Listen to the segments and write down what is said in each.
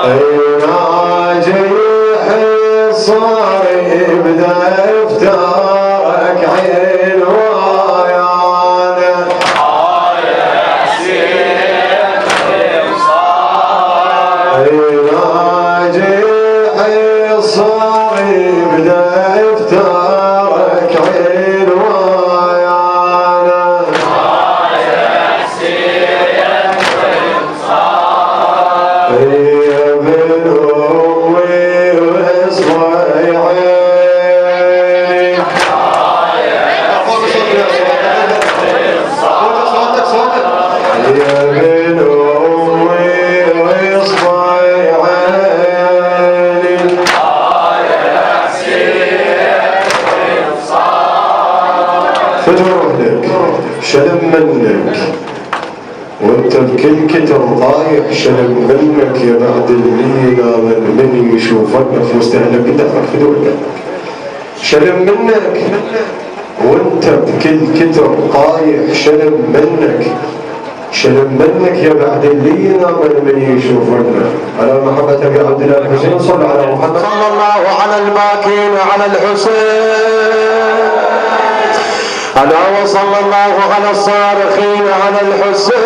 ناجي حصاري بدفترك عين ويانا ناجي حصاري بدفترك عين ويانا شلم منك وانت بكل كتر طايح، شلم منك يا بعد الليلة من يشوفك في وسط اهلك يدفعك في دولك. شلم منك وانت بكل كتر طايح، شلم منك يا بعد الليلة من يشوفك. على محبتك يا عبد الله الحسين صلى على محمد صلى الله على الباكين على الحسين، ألا وصلى الله على الصارخين على الحسين.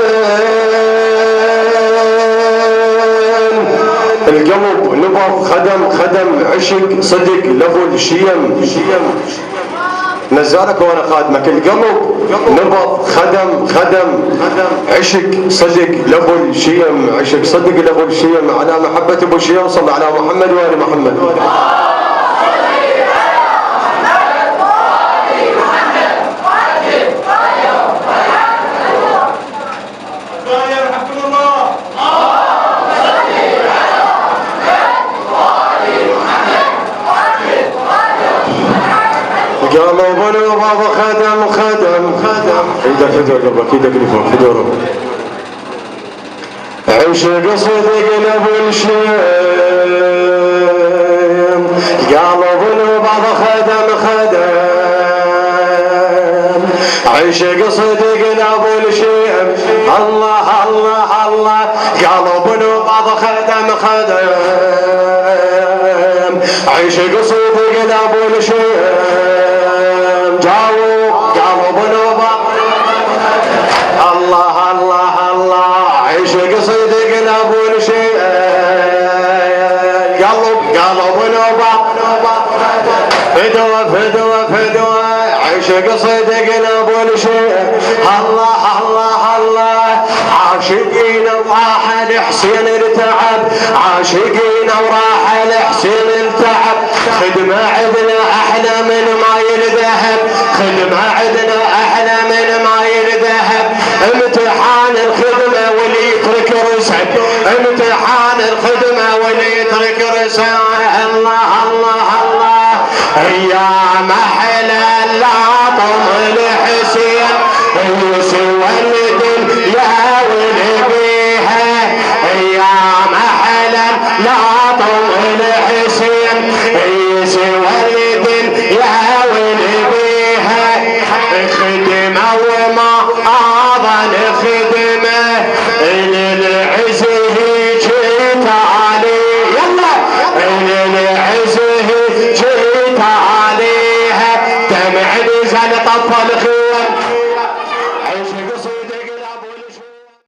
القلب نبض خدم عشق صدق له الشيم، نزارك وانا خادمك. القلب نبض خدم عشق صدق له الشيم، عشق صدق له الشيم. على محبة ابو الشيم صلى على محمد وآل محمد. قالوا بنو بابا خدم ايدك قبلك ايدك لفوق فدوره. عشق صدق لابو الشيم، قالوا بنو بابا خدم عشق صدق لابو الشيم. الله الله الله، قالوا بنو بابا خدم عشق صدق لابو الشيم. قالوا بنوبة الله الله الله، عشق صدق لابو الشيء. قالوا بنوبة فدوة عشق صدق لابو الشيء. الله الله الله، عاشقين وراح الحسين ارتعب، عاشقين وراح الحسين ارتعب. خدمة عدنا احلى من ماي الذهب، خدمة عدنا احلى من ماي الذهب. امتحان الخدمة واللي يترك رسل، امتحان الخدمة واللي يترك رسل. الله الله الله، ايام احلى لا طمل